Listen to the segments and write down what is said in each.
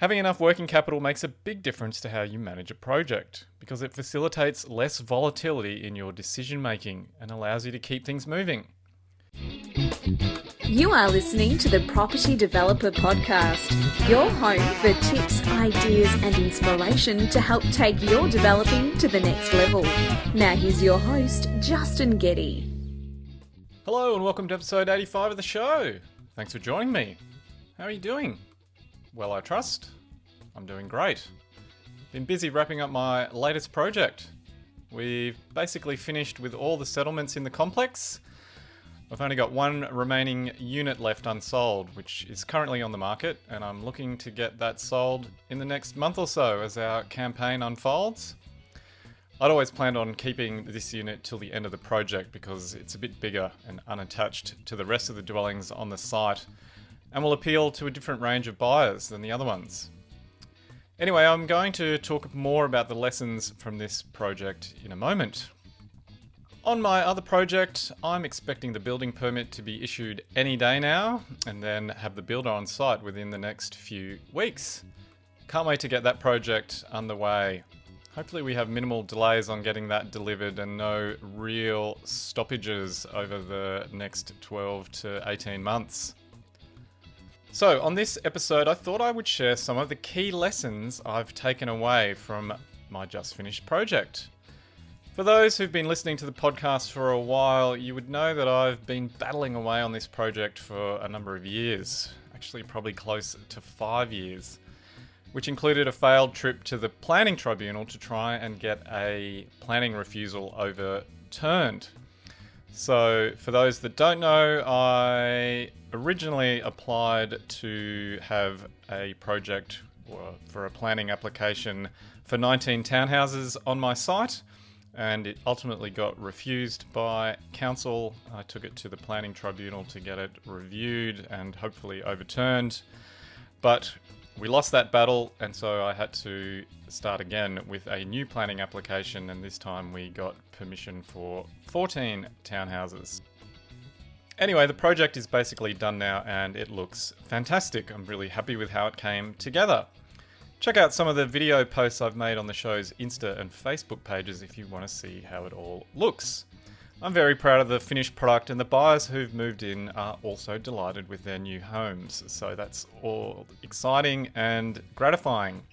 Having enough working capital makes a big difference to how you manage a project because it facilitates less volatility in your decision making and allows you to keep things moving. You are listening to the Property Developer Podcast, your home for tips, ideas, and inspiration to help take your developing to the next level. Now here's your host, Justin Gehde. Hello and welcome to episode 85 of the show. Thanks for joining me. How are you doing? Well, I trust. I'm doing great. Been busy wrapping up my latest project. We've basically finished with all the settlements in the complex. I've only got one remaining unit left unsold, which is currently on the market, and I'm looking to get that sold in the next month or so as our campaign unfolds. I'd always planned on keeping this unit till the end of the project because it's a bit bigger and unattached to the rest of the dwellings on the site and will appeal to a different range of buyers than the other ones. Anyway, I'm going to talk more about the lessons from this project in a moment. On my other project, I'm expecting the building permit to be issued any day now and then have the builder on site within the next few weeks. Can't wait to get that project underway. Hopefully we have minimal delays on getting that delivered and no real stoppages over the next 12 to 18 months. So on this episode, I thought I would share some of the key lessons I've taken away from my just finished project. For those who've been listening to the podcast for a while, you would know that I've been battling away on this project for a number of years, actually probably close to 5 years, which included a failed trip to the planning tribunal to try and get a planning refusal overturned. So for those that don't know, I originally applied to have a project for a planning application for 19 townhouses on my site, and it ultimately got refused by council. I took it to the planning tribunal to get it reviewed and hopefully overturned, but we lost that battle, and so I had to start again with a new planning application, and this time we got permission for 14 townhouses. Anyway, the project is basically done now and it looks fantastic. I'm really happy with how it came together. Check out some of the video posts I've made on the show's Insta and Facebook pages if you want to see how it all looks. I'm very proud of the finished product, and the buyers who've moved in are also delighted with their new homes. So that's all exciting and gratifying.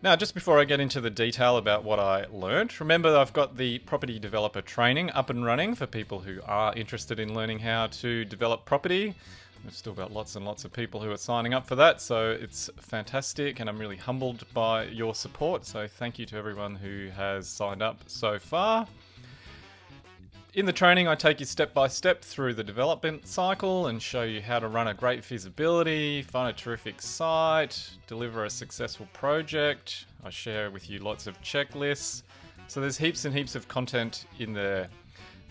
Now, just before I get into the detail about what I learned, remember I've got the property developer training up and running for people who are interested in learning how to develop property. We've still got lots and lots of people who are signing up for that, so it's fantastic, and I'm really humbled by your support. So thank you to everyone who has signed up so far. In the training, I take you step by step through the development cycle and show you how to run a great feasibility, find a terrific site, deliver a successful project. I share with you lots of checklists. So there's heaps and heaps of content in there.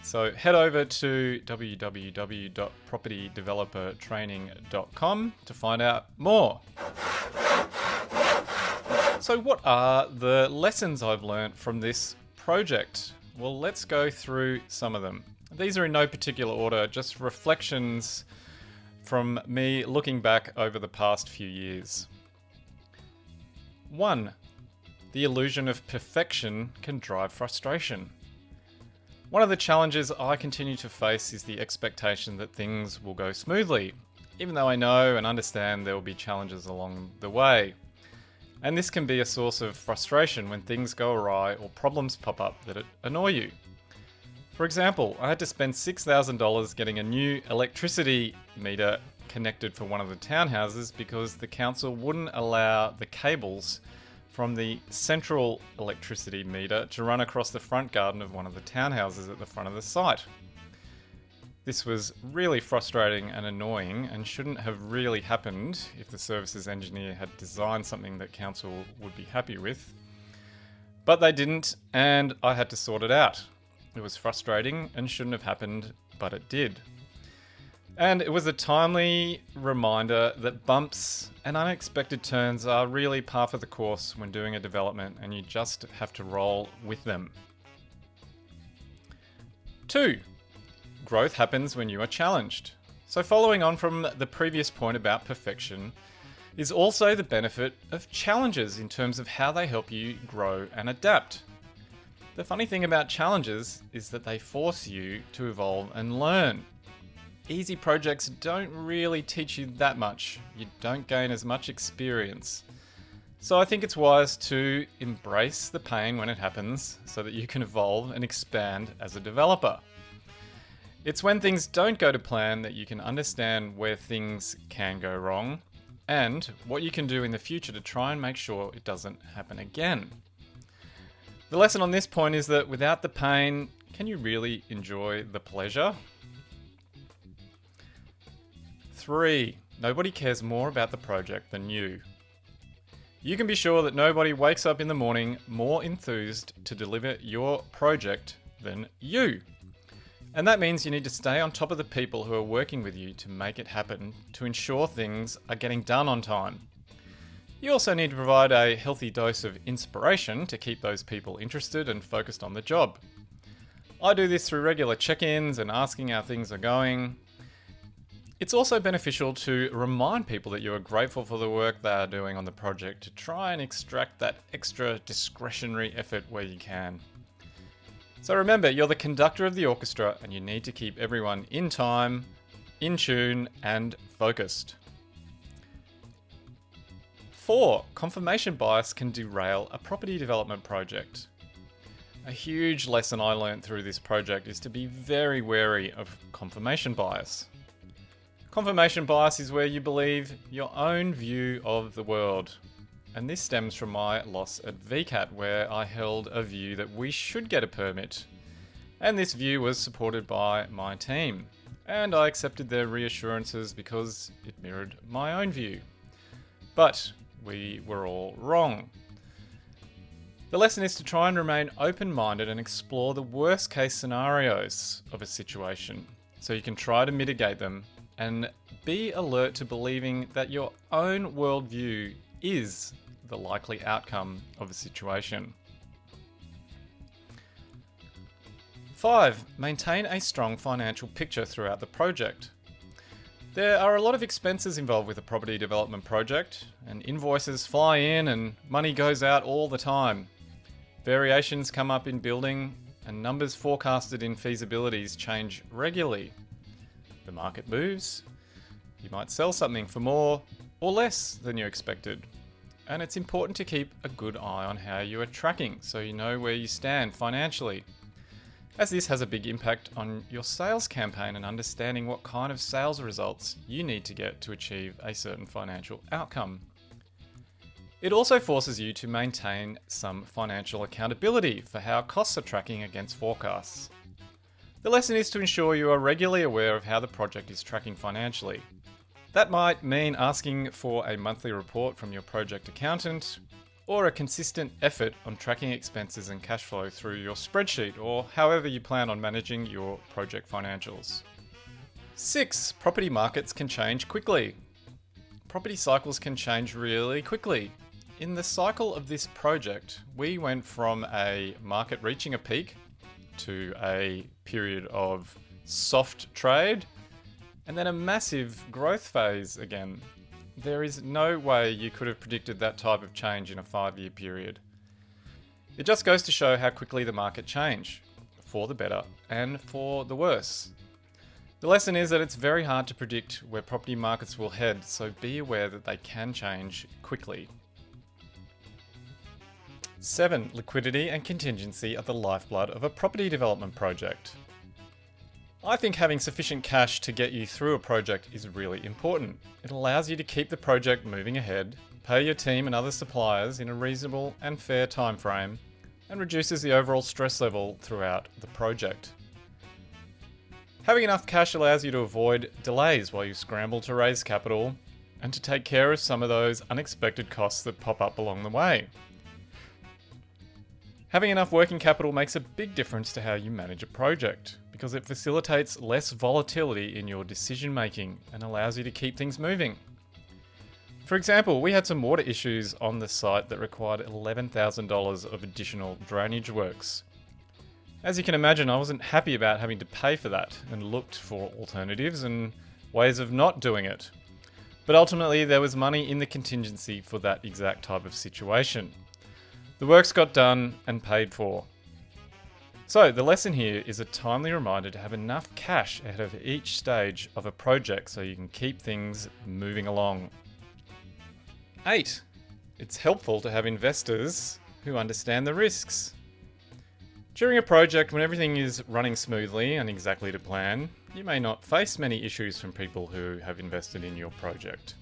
So head over to www.propertydevelopertraining.com to find out more. So what are the lessons I've learned from this project? Well, let's go through some of them. These are in no particular order, just reflections from me looking back over the past few years. 1. The illusion of perfection can drive frustration. One of the challenges I continue to face is the expectation that things will go smoothly, even though I know and understand there will be challenges along the way. And this can be a source of frustration when things go awry or problems pop up that annoy you. For example, I had to spend $6,000 getting a new electricity meter connected for one of the townhouses because the council wouldn't allow the cables from the central electricity meter to run across the front garden of one of the townhouses at the front of the site. This was really frustrating and annoying and shouldn't have really happened if the services engineer had designed something that council would be happy with. But they didn't, and I had to sort it out. It was frustrating and shouldn't have happened, but it did. And it was a timely reminder that bumps and unexpected turns are really par for the course when doing a development, and you just have to roll with them. 2. Growth happens when you are challenged. So following on from the previous point about perfection, is also the benefit of challenges in terms of how they help you grow and adapt. The funny thing about challenges is that they force you to evolve and learn. Easy projects don't really teach you that much. You don't gain as much experience. So I think it's wise to embrace the pain when it happens so that you can evolve and expand as a developer. It's when things don't go to plan that you can understand where things can go wrong and what you can do in the future to try and make sure it doesn't happen again. The lesson on this point is that without the pain, can you really enjoy the pleasure? 3. Nobody cares more about the project than you. You can be sure that nobody wakes up in the morning more enthused to deliver your project than you. And that means you need to stay on top of the people who are working with you to make it happen, to ensure things are getting done on time. You also need to provide a healthy dose of inspiration to keep those people interested and focused on the job. I do this through regular check-ins and asking how things are going. It's also beneficial to remind people that you are grateful for the work they are doing on the project to try and extract that extra discretionary effort where you can. So remember, you're the conductor of the orchestra and you need to keep everyone in time, in tune, and focused. 4. Confirmation bias can derail a property development project. A huge lesson I learned through this project is to be very wary of confirmation bias. Confirmation bias is where you believe your own view of the world. And this stems from my loss at VCAT, where I held a view that we should get a permit. And this view was supported by my team. And I accepted their reassurances because it mirrored my own view. But we were all wrong. The lesson is to try and remain open-minded and explore the worst-case scenarios of a situation, so you can try to mitigate them and be alert to believing that your own worldview is the likely outcome of a situation. 5. Maintain a strong financial picture throughout the project. There are a lot of expenses involved with a property development project, and invoices fly in and money goes out all the time. Variations come up in building, and numbers forecasted in feasibilities change regularly. The market moves. You might sell something for more or less than you expected. And it's important to keep a good eye on how you are tracking so you know where you stand financially, as this has a big impact on your sales campaign and understanding what kind of sales results you need to get to achieve a certain financial outcome. It also forces you to maintain some financial accountability for how costs are tracking against forecasts. The lesson is to ensure you are regularly aware of how the project is tracking financially. That might mean asking for a monthly report from your project accountant, or a consistent effort on tracking expenses and cash flow through your spreadsheet, or however you plan on managing your project financials. 6. Property markets can change quickly. Property cycles can change really quickly. In the cycle of this project, we went from a market reaching a peak to a period of soft trade, and then a massive growth phase again. There is no way you could have predicted that type of change in a 5-year period. It just goes to show how quickly the market changed, for the better and for the worse. The lesson is that it's very hard to predict where property markets will head, so be aware that they can change quickly. 7. Liquidity and contingency are the lifeblood of a property development project. I think having sufficient cash to get you through a project is really important. It allows you to keep the project moving ahead, pay your team and other suppliers in a reasonable and fair time frame, and reduces the overall stress level throughout the project. Having enough cash allows you to avoid delays while you scramble to raise capital and to take care of some of those unexpected costs that pop up along the way. Having enough working capital makes a big difference to how you manage a project, because it facilitates less volatility in your decision making and allows you to keep things moving. For example, we had some water issues on the site that required $11,000 of additional drainage works. As you can imagine, I wasn't happy about having to pay for that and looked for alternatives and ways of not doing it. But ultimately, there was money in the contingency for that exact type of situation. The works got done and paid for. So, the lesson here is a timely reminder to have enough cash ahead of each stage of a project so you can keep things moving along. 8. It's helpful to have investors who understand the risks. During a project, when everything is running smoothly and exactly to plan, you may not face many issues from people who have invested in your project.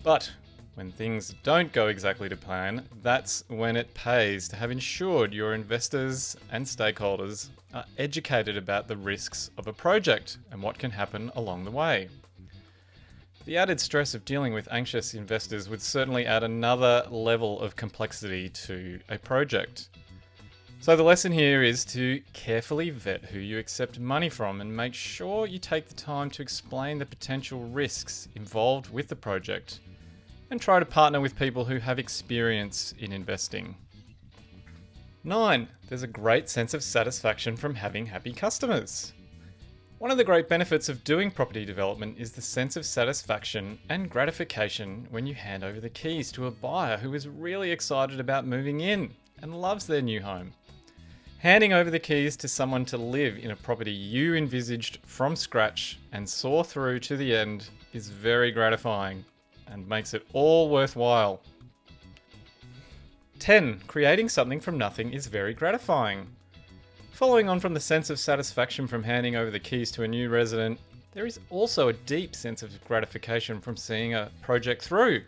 But when things don't go exactly to plan, that's when it pays to have ensured your investors and stakeholders are educated about the risks of a project and what can happen along the way. The added stress of dealing with anxious investors would certainly add another level of complexity to a project. So the lesson here is to carefully vet who you accept money from and make sure you take the time to explain the potential risks involved with the project and try to partner with people who have experience in investing. 9. There's a great sense of satisfaction from having happy customers. One of the great benefits of doing property development is the sense of satisfaction and gratification when you hand over the keys to a buyer who is really excited about moving in and loves their new home. Handing over the keys to someone to live in a property you envisaged from scratch and saw through to the end is very gratifying and makes it all worthwhile. 10. Creating something from nothing is very gratifying. Following on from the sense of satisfaction from handing over the keys to a new resident, there is also a deep sense of gratification from seeing a project through.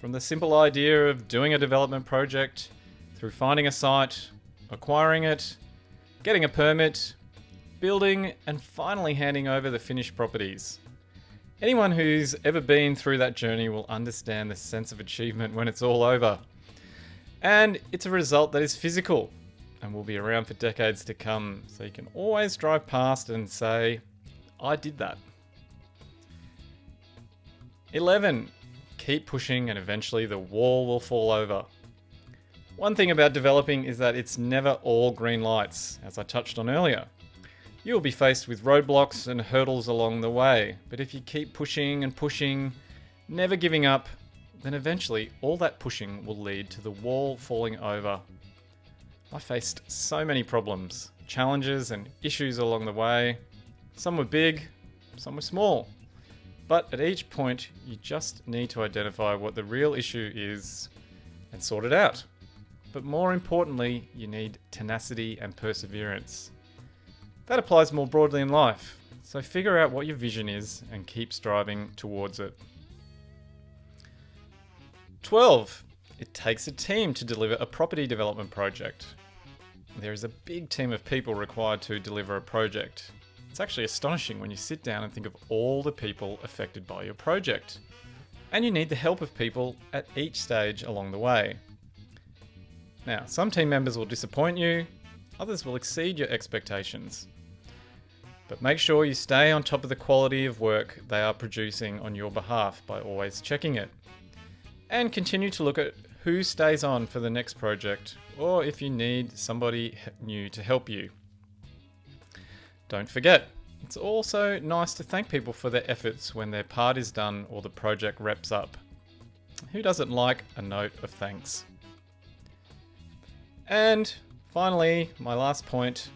From the simple idea of doing a development project, through finding a site, acquiring it, getting a permit, building, and finally handing over the finished properties. Anyone who's ever been through that journey will understand the sense of achievement when it's all over. And it's a result that is physical and will be around for decades to come, so you can always drive past and say, I did that. 11. Keep pushing and eventually the wall will fall over. One thing about developing is that it's never all green lights, as I touched on earlier. You'll be faced with roadblocks and hurdles along the way, but if you keep pushing and pushing, never giving up, then eventually all that pushing will lead to the wall falling over. I faced so many problems, challenges and issues along the way. Some were big, some were small. But at each point, you just need to identify what the real issue is and sort it out. But more importantly, you need tenacity and perseverance. That applies more broadly in life, so figure out what your vision is and keep striving towards it. 12. It takes a team to deliver a property development project. There is a big team of people required to deliver a project. It's actually astonishing when you sit down and think of all the people affected by your project. And you need the help of people at each stage along the way. Now, some team members will disappoint you, others will exceed your expectations. But make sure you stay on top of the quality of work they are producing on your behalf by always checking it. And continue to look at who stays on for the next project, or if you need somebody new to help you. Don't forget, it's also nice to thank people for their efforts when their part is done or the project wraps up. Who doesn't like a note of thanks? And finally, my last point,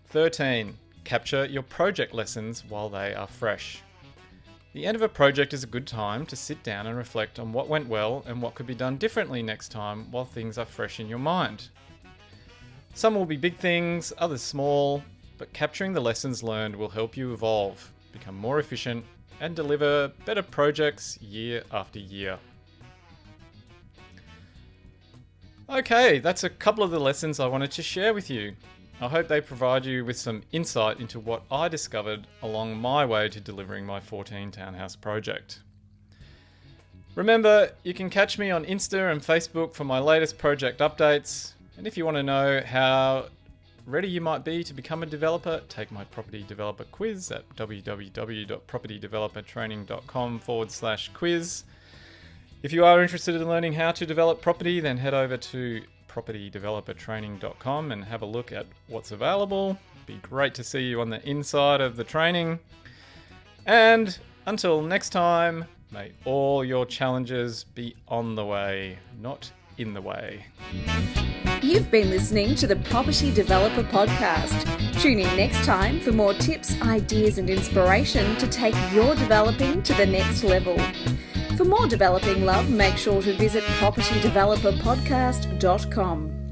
13. Capture your project lessons while they are fresh. The end of a project is a good time to sit down and reflect on what went well and what could be done differently next time while things are fresh in your mind. Some will be big things, others small, but capturing the lessons learned will help you evolve, become more efficient, and deliver better projects year after year. Okay, that's a couple of the lessons I wanted to share with you. I hope they provide you with some insight into what I discovered along my way to delivering my 14 townhouse project. Remember, you can catch me on Insta and Facebook for my latest project updates. And if you want to know how ready you might be to become a developer, take my property developer quiz at www.propertydevelopertraining.com/quiz. If you are interested in learning how to develop property, then head over to propertydevelopertraining.com and have a look at what's available. It'd be great to see you on the inside of the training. And until next time, May all your challenges be on the way, not in the way. You've been listening to the Property Developer Podcast. Tune in next time for more tips, ideas and inspiration to take your developing to the next level. For more developing love, make sure to visit propertydeveloperpodcast.com.